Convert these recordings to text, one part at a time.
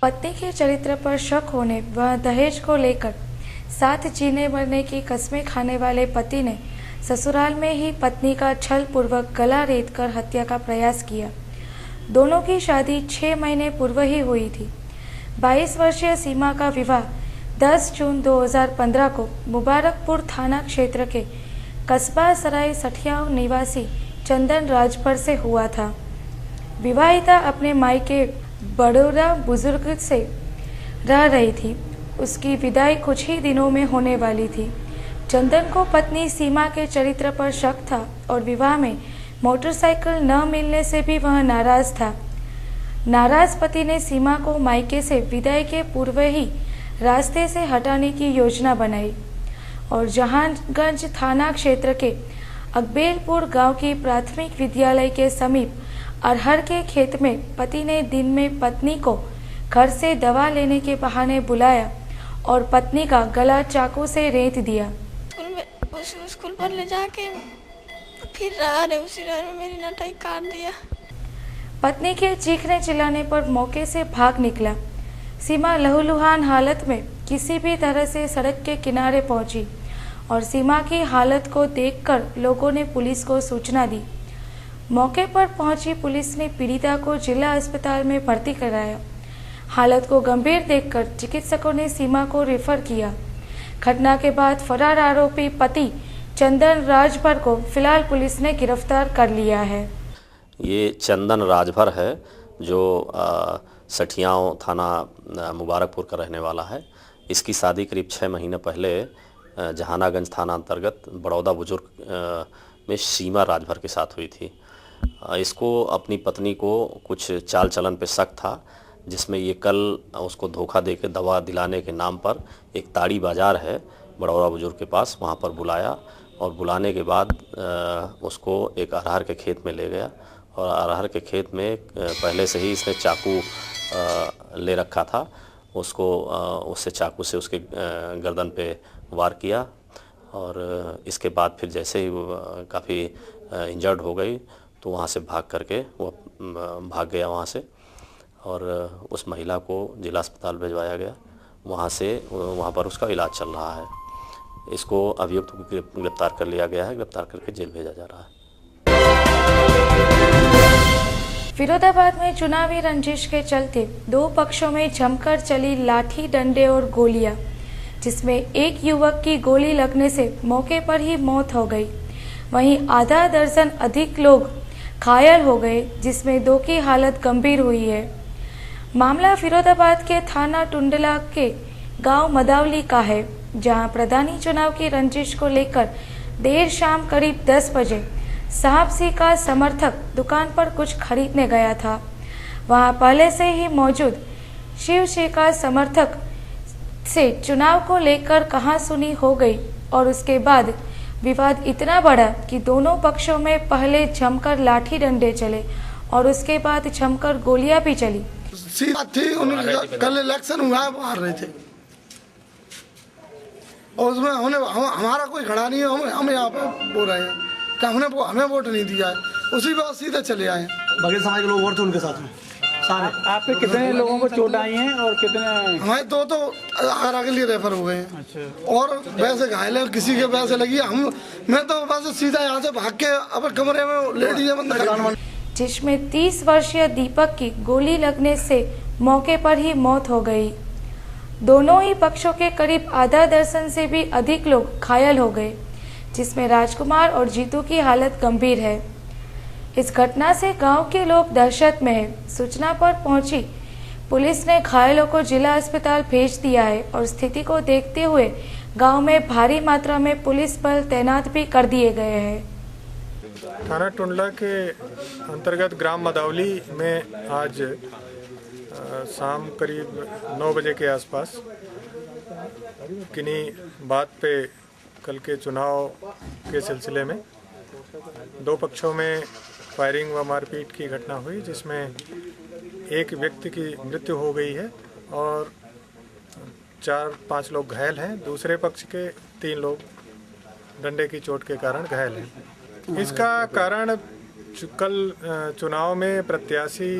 पत्नी के चरित्र पर शक होने व दहेज को लेकर साथ जीने मरने की कस्में खाने वाले पति ने ससुराल में ही पत्नी का छल पूर्वक गला रेतकर हत्या का प्रयास किया। दोनों की शादी 6 महीने पूर्व ही हुई थी। 22 वर्षीय सीमा का विवाह 10 जून 2015 को मुबारकपुर थाना क्षेत्र के कस्बा सराय सठियाव निवासी चंदन राजभर से हुआ था। विवाहिता अपने मायके बड़ौदा बुजुर्ग से रह रही थी। उसकी विदाई कुछ ही दिनों में होने वाली थी। चंदन को पत्नी सीमा के चरित्र पर शक था और विवाह में मोटरसाइकिल न मिलने से भी वह नाराज था। नाराज पति ने सीमा को मायके से विदाई के पूर्व ही रास्ते से हटाने की योजना बनाई और जहांगंज थाना क्षेत्र के अकबेलपुर गांव की प्राथमिक विद्यालय के समीप अरहर के खेत में पति ने दिन में पत्नी को घर से दवा लेने के बहाने बुलाया और पत्नी का गला चाकू से रेत दिया। स्कूल पर ले जाके फिर उसी में मेरी नटाई काट दिया। पत्नी के चीखने चिल्लाने पर मौके से भाग निकला। सीमा लहूलुहान हालत में किसी भी तरह से सड़क के किनारे पहुंची और सीमा की हालत को देखकर लोगों ने पुलिस को सूचना दी। मौके पर पहुंची पुलिस ने पीड़िता को जिला अस्पताल में भर्ती कराया। हालत को गंभीर देखकर चिकित्सकों ने सीमा को रेफर किया। घटना के बाद फरार आरोपी पति चंदन राजभर को फिलहाल पुलिस ने गिरफ्तार कर लिया है। ये चंदन राजभर है जो सठियाव थाना मुबारकपुर का रहने वाला है। इसकी शादी करीब 6 महीने पहले जहानागंज थाना अंतर्गत बड़ौदा बुजुर्ग में सीमा राजभर के साथ हुई थी। इसको अपनी पत्नी को कुछ चाल चलन पे शक था, जिसमें ये कल उसको धोखा देकर दवा दिलाने के नाम पर एक ताड़ी बाज़ार है बड़ौदा बुजुर्ग के पास, वहाँ पर बुलाया और बुलाने के बाद उसको एक अरहर के खेत में ले गया और अरहर के खेत में पहले से ही इसने चाकू ले रखा था। उससे चाकू से उसके गर्दन पे वार किया और इसके बाद फिर जैसे ही काफ़ी इंजर्ड हो गई तो वहाँ से भाग करके वो भाग गया वहाँ से और उस महिला को जिला अस्पताल भिजवाया गया। वहाँ पर उसका इलाज चल रहा है। इसको अभियुक्त को गिरफ्तार कर लिया गया है। गिरफ्तार करके जेल भेजा जा रहा है। फिरोजाबाद में चुनावी रंजिश के चलते दो पक्षों में जमकर चली लाठी डंडे और गोलियां, जिसमें एक युवक की गोली लगने से मौके पर ही मौत हो गई। वहीं आधा दर्जन अधिक लोग घायल हो गए, जिसमें 2 की हालत गंभीर हुई है। मामला फिरोजाबाद के थाना टुंडला के गांव मदावली का है, जहां प्रधानी चुनाव की रंजिश को लेकर देर शाम करीब 10 बजे साहब सिंह का समर्थक दुकान पर कुछ खरीदने गया था। वहां पहले से ही मौजूद शिव सिंह का समर्थक से चुनाव को लेकर कहासुनी हो गई और उसके बाद विवाद इतना बढ़ा कि दोनों पक्षों में पहले जमकर लाठी डंडे चले और उसके बाद जमकर गोलियां भी चली। कल इलेक्शन हुआ है, हार रहे थे और उसमें हमारा कोई खड़ा नहीं है। हम यहाँ पे बोल रहे हैं कि हमें वोट नहीं दिया है, उसी बात सीधे चले आए। बाकी समाज के लोग वोट थे उनके साथ में सारे। आप पे कितने लोगों को चोट आई हैं और कितने? हमारे 2 तो आगरा के लिए रेफर हो गए हैं। अच्छा। और वैसे घायल है, किसी के वैसे लगी। मैं तो वैसे सीधा यहाँ से भाग के अपने कमरे में लेट दिया बंद, जिसमें 30 वर्षीय दीपक की गोली लगने से मौके पर ही मौत हो गई। दोनों ही पक्षों के करीब आधा दर्जन से भी अधिक लोग घायल हो गए, जिसमें राजकुमार और जीतू की हालत गंभीर है। इस घटना से गांव के लोग दहशत में हैं। सूचना पर पहुंची पुलिस ने घायलों को जिला अस्पताल भेज दिया है और स्थिति को देखते हुए गांव में भारी मात्रा में पुलिस बल तैनात भी कर दिए गए हैं। थाना टुंडला के अंतर्गत ग्राम मदावली में आज शाम करीब 9 बजे के आसपास किन्हीं बात पे कल के चुनाव के सिलसिले में 2 पक्षों में फायरिंग व मारपीट की घटना हुई, जिसमें एक व्यक्ति की मृत्यु हो गई है और 4-5 लोग घायल हैं। दूसरे पक्ष के 3 लोग डंडे की चोट के कारण घायल हैं। इसका कारण कल चुनाव में प्रत्याशी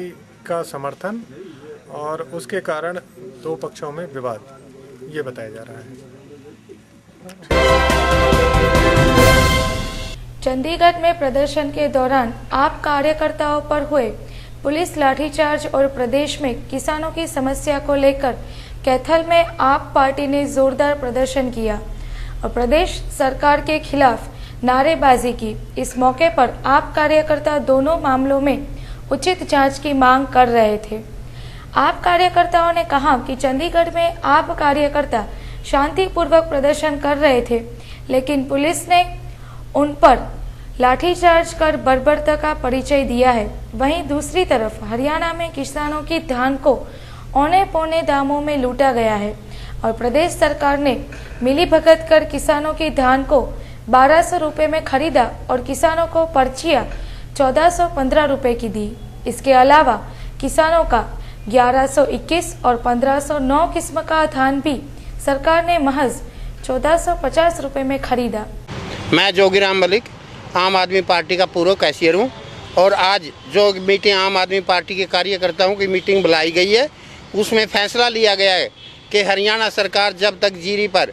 का समर्थन और उसके कारण दो पक्षों में विवाद ये बताया जा रहा है। चंडीगढ़ में प्रदर्शन के दौरान आप कार्यकर्ताओं पर हुए पुलिस लाठीचार्ज और प्रदेश में किसानों की समस्या को लेकर कैथल में आप पार्टी ने जोरदार प्रदर्शन किया और प्रदेश सरकार के खिलाफ नारेबाजी की। इस मौके पर आप कार्यकर्ता दोनों मामलों में उचित जांच की मांग कर रहे थे। आप कार्यकर्ताओं ने कहा कि चंडीगढ़ में आप कार्यकर्ता शांतिपूर्वक प्रदर्शन कर रहे थे, लेकिन पुलिस ने उन पर लाठीचार्ज कर बर्बरता का परिचय दिया है। वहीं दूसरी तरफ हरियाणा में किसानों की धान को औने पौने दामों में लूटा गया है और प्रदेश सरकार ने मिलीभगत कर किसानों की धान को 1200 रुपये में खरीदा और किसानों को पर्चियां 1415 रुपये की दी। इसके अलावा किसानों का 1121 और 1509 किस्म का धान भी सरकार ने महज 1450 रुपये में खरीदा। मैं जोगीराम मलिक आम आदमी पार्टी का पूर्व कैशियर हूं और आज जो मीटिंग आम आदमी पार्टी के कार्यकर्ताओं की मीटिंग बुलाई गई है, उसमें फैसला लिया गया है कि हरियाणा सरकार जब तक जीरी पर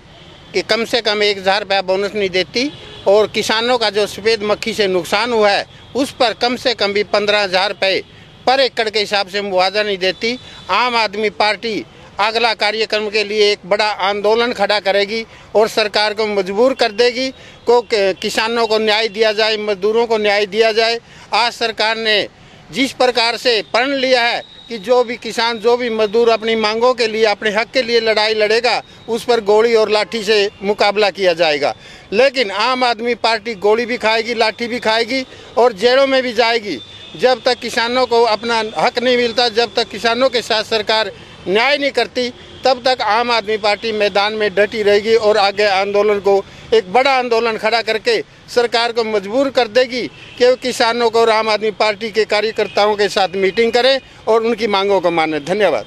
कि कम से कम 1000 रुपया बोनस नहीं देती और किसानों का जो सफ़ेद मक्खी से नुकसान हुआ है उस पर कम से कम भी 15,000 रुपये पर एकड़ के हिसाब से मुआवजा नहीं देती, आम आदमी पार्टी अगला कार्यक्रम के लिए एक बड़ा आंदोलन खड़ा करेगी और सरकार को मजबूर कर देगी को किसानों को न्याय दिया जाए, मजदूरों को न्याय दिया जाए। आज सरकार ने जिस प्रकार से प्रण लिया है कि जो भी किसान, जो भी मजदूर अपनी मांगों के लिए, अपने हक के लिए लड़ाई लड़ेगा, उस पर गोली और लाठी से मुकाबला किया जाएगा। लेकिन आम आदमी पार्टी गोली भी खाएगी, लाठी भी खाएगी और जेलों में भी जाएगी। जब तक किसानों को अपना हक नहीं मिलता, जब तक किसानों के साथ सरकार न्याय नहीं करती, तब तक आम आदमी पार्टी मैदान में डटी रहेगी और आगे आंदोलन को एक बड़ा आंदोलन खड़ा करके सरकार को मजबूर कर देगी कि वो किसानों को और आम आदमी पार्टी के कार्यकर्ताओं के साथ मीटिंग करें और उनकी मांगों को माने। धन्यवाद।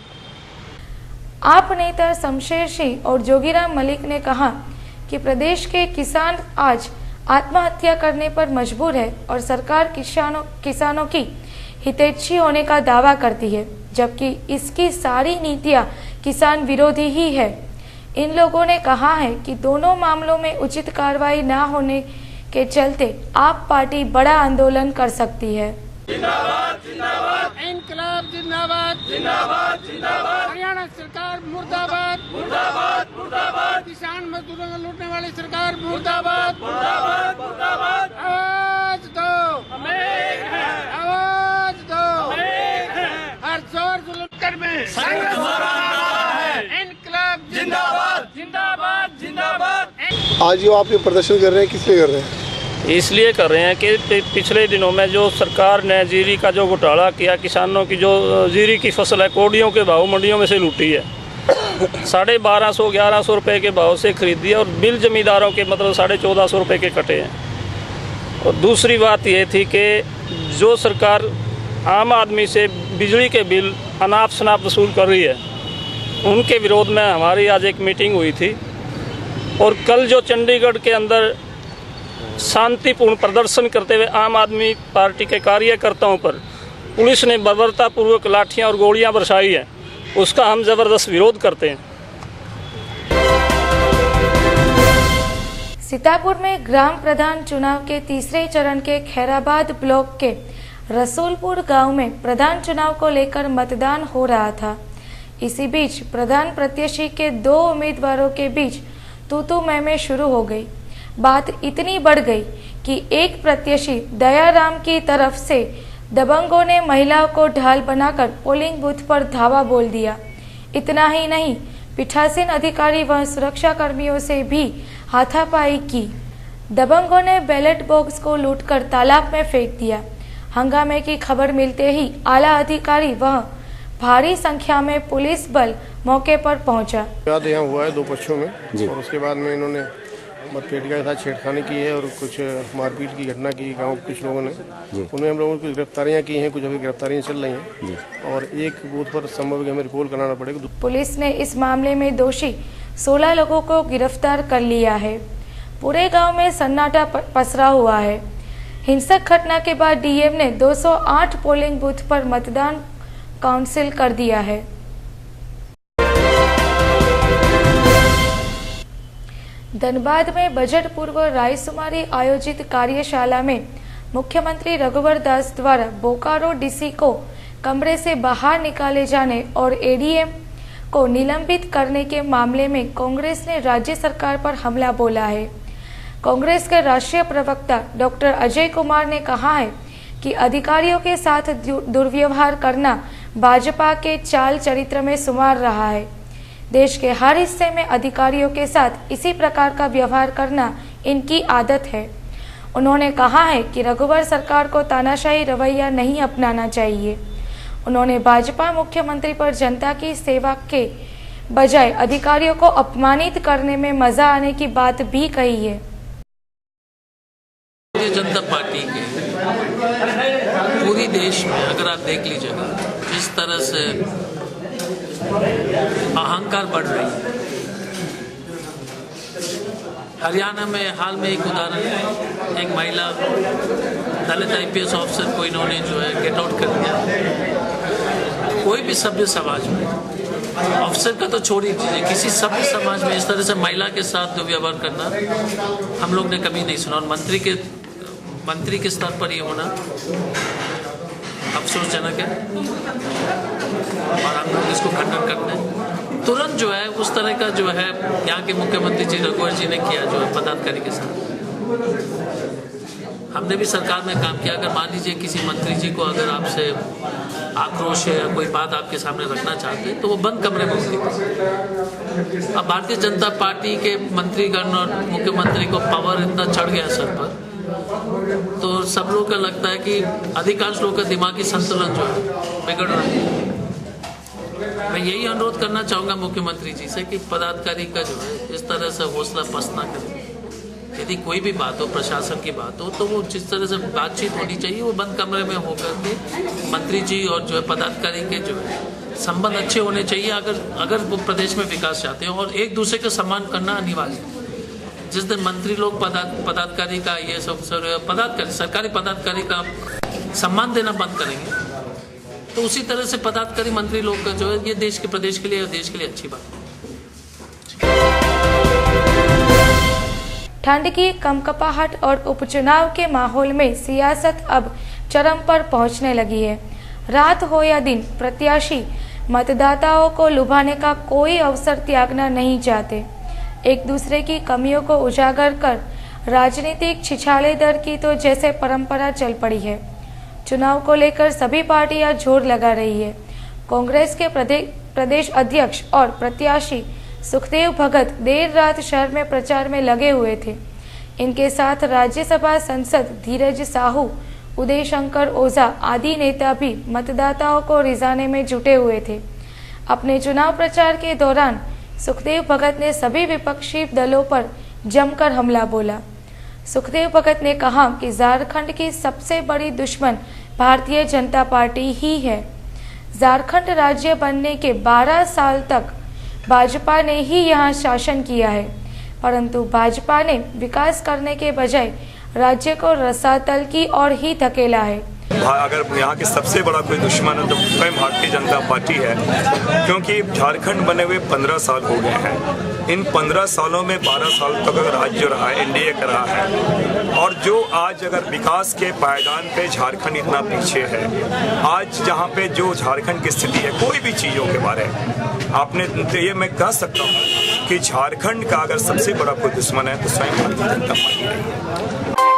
आप नेता शमशेर सिंह और जोगीराम मलिक ने कहा कि प्रदेश के किसान आज आत्महत्या करने पर मजबूर है और सरकार किसानों की हितैषी होने का दावा करती है, जबकि इसकी सारी नीतियां किसान विरोधी ही है। इन लोगों ने कहा है कि दोनों मामलों में उचित कार्रवाई न होने के चलते आप पार्टी बड़ा आंदोलन कर सकती है। जिंदाबाद जिंदाबाद, इनकलाब जिंदाबाद जिंदाबाद जिंदाबाद, हरियाणा सरकार मुर्दाबाद मुर्दाबाद मुर्दाबाद, किसान मजदूरों को लूटने वाली सरकार मुर्दाबाद मुर्दाबाद मुर्दाबाद। आवाज दो हम एक हैं, आवाज दो हम एक हैं, हर जोर जुल्म कर में संघर्ष हो रहा है। इनकलाब जिंदाबाद जिंदाबाद जिंदाबाद। आज जो आप ये प्रदर्शन कर रहे हैं, किस लिए कर रहे हैं? इसलिए कर रहे हैं कि पिछले दिनों में जो सरकार ने जीरी का जो घोटाला किया, किसानों की जो जीरी की फसल है कोडियों के भाव मंडियों में से लूटी है, 1250-1100 रुपये के भाव से खरीदी है और बिल जमींदारों के मतलब 1450 रुपये के कटे हैं। और दूसरी बात ये थी कि जो सरकार आम आदमी से बिजली के बिल अनाप शनाप वसूल कर रही है, उनके विरोध में हमारी आज एक मीटिंग हुई थी। और कल जो चंडीगढ़ के अंदर शांतिपूर्ण प्रदर्शन करते हुए आम आदमी पार्टी के कार्यकर्ताओं पर पुलिस ने बर्बरतापूर्वक लाठियां और गोलियां बरसाई हैं, उसका हम जबरदस्त विरोध करते हैं। सीतापुर में ग्राम प्रधान चुनाव के तीसरे चरण के खैराबाद ब्लॉक के रसूलपुर गांव में प्रधान चुनाव को लेकर मतदान हो रहा था। इसी बीच प्रधान प्रत्याशी के 2 उम्मीदवारों के बीच तू मैं शुरू हो गई। बात इतनी बढ़ गई कि एक प्रत्याशी दयाराम की तरफ से दबंगों ने महिलाओं को ढाल बनाकर पोलिंग बूथ पर धावा बोल दिया। इतना ही नहीं, पीठासीन अधिकारी व सुरक्षा कर्मियों से भी हाथापाई की। दबंगों ने बैलेट बॉक्स को लूटकर तालाब में फेंक दिया। हंगामे की खबर मिलते ही आला अधिकारी व भारी संख्या में पुलिस बल मौके पर पहुंचा। विवाद यहाँ हुआ है 2 पक्षों में और उसके बाद में इन्होंने मतपेटिका के साथ छेड़खानी की है और कुछ मारपीट की घटना की गांव के कुछ लोगों ने। उनमें हम लोगों की गिरफ्तारियां की हैं, कुछ अभी गिरफ्तारियां चल रही हैं और एक बूथ पर संभव है हमें रिपोर्ट कराना पड़ेगा। पुलिस ने इस मामले में दोषी 16 लोगों को गिरफ्तार कर लिया है। पूरे गांव में सन्नाटा पसरा हुआ है। हिंसक घटना के बाद डीएम ने 208 पोलिंग बूथ पर मतदान काउंसिल कर दिया है। धनबाद में बजट पूर्व रायशुमारी आयोजित कार्यशाला में मुख्यमंत्री रघुवर दास द्वारा बोकारो डीसी को कमरे से बाहर निकाले जाने और एडीएम को निलंबित करने के मामले में कांग्रेस ने राज्य सरकार पर हमला बोला है। कांग्रेस के राष्ट्रीय प्रवक्ता डॉक्टर अजय कुमार ने कहा है कि अधिकारियों के साथ दुर्व्यवहार करना भाजपा के चाल चरित्र में शुमार रहा है। देश के हर हिस्से में अधिकारियों के साथ इसी प्रकार का व्यवहार करना इनकी आदत है। उन्होंने कहा है कि रघुवर सरकार को तानाशाही रवैया नहीं अपनाना चाहिए। उन्होंने भाजपा मुख्यमंत्री पर जनता की सेवा के बजाय अधिकारियों को अपमानित करने में मजा आने की बात भी कही है। भारतीय जनता पार्टी के पूरी देश में अगर आप देख लीजिएगा जिस तरह से अहंकार बढ़ रही है। हरियाणा में हाल में एक उदाहरण है, एक महिला दलित आईपीएस ऑफिसर को इन्होंने जो है गेट आउट कर दिया। कोई भी सभ्य समाज में, ऑफिसर का तो छोड़ ही दीजिए, किसी सभ्य समाज में इस तरह से महिला के साथ दुर्व्यवहार करना हम लोग ने कभी नहीं सुना। और मंत्री के स्तर पर ये होना अफसोसजनक है और हम लोग इसको खंडन करते हैं। तुरंत जो है उस तरह का जो है यहाँ के मुख्यमंत्री जी रघुवर जी ने किया जो है पदाधिकारी के साथ। हमने भी सरकार में काम किया। अगर मान लीजिए किसी मंत्री जी को अगर आपसे आक्रोश है या कोई बात आपके सामने रखना चाहते हैं तो वो बंद कमरे में होती है। अब भारतीय जनता पार्टी के मंत्रीगण और मुख्यमंत्री को पावर इतना चढ़ गया सर पर, तो सब लोग का लगता है कि अधिकांश लोगों का दिमागी संतुलन जो है बिगड़ रहा है। मैं यही अनुरोध करना चाहूँगा मुख्यमंत्री जी से कि पदाधिकारी का जो है इस तरह से हौसला पस्त ना करें। यदि कोई भी बात हो, प्रशासन की बात हो, तो वो जिस तरह से बातचीत होनी चाहिए वो बंद कमरे में होकर के मंत्री जी और जो है पदाधिकारी के जो है संबंध अच्छे होने चाहिए अगर वो प्रदेश में विकास चाहते हैं। और एक दूसरे का सम्मान करना अनिवार्य है। जिस दिन मंत्री लोग पदाधिकारी का ये सब सरकारी पदाधिकारी का सम्मान देना बंद करेंगे तो उसी तरह से पदाधिकारी मंत्री लोग का जो है ये देश के प्रदेश के लिए और देश के लिए अच्छी बात है। ठंड की कंपकपाहट और उपचुनाव के माहौल में सियासत अब चरम पर पहुंचने लगी है। रात हो या दिन, प्रत्याशी मतदाताओं को लुभाने का कोई अवसर त्यागना नहीं चाहते। एक दूसरे की कमियों को उजागर कर राजनीतिक छिछालेदर की तो जैसे परंपरा चल पड़ी है। चुनाव को लेकर सभी पार्टियां जोर लगा रही है। कांग्रेस के प्रदेश अध्यक्ष और प्रत्याशी सुखदेव भगत देर रात शहर में प्रचार में लगे हुए थे। इनके साथ राज्यसभा सांसद धीरज साहू, उदय शंकर ओझा आदि नेता भी मतदाताओं को रिझाने में जुटे हुए थे। अपने चुनाव प्रचार के दौरान सुखदेव भगत ने सभी विपक्षी दलों पर जमकर हमला बोला। सुखदेव भगत ने कहा कि झारखंड की सबसे बड़ी दुश्मन भारतीय जनता पार्टी ही है। झारखंड राज्य बनने के 12 साल तक भाजपा ने ही यहाँ शासन किया है, परंतु भाजपा ने विकास करने के बजाय राज्य को रसातल की ओर ही धकेला है। अगर यहाँ के सबसे बड़ा कोई दुश्मन है तो स्वयं भारतीय जनता पार्टी है, क्योंकि झारखंड बने हुए 15 साल हो गए हैं। इन 15 सालों में 12 साल तक अगर राज्य रहा है, एनडीए का रहा है, और जो आज अगर विकास के पायदान पे झारखंड इतना पीछे है, आज जहाँ पे जो झारखंड की स्थिति है कोई भी चीज़ों के बारे में आपने तो ये मैं कह सकता हूँ कि झारखंड का अगर सबसे बड़ा कोई दुश्मन है तो स्वयं भारतीय जनता पार्टी है।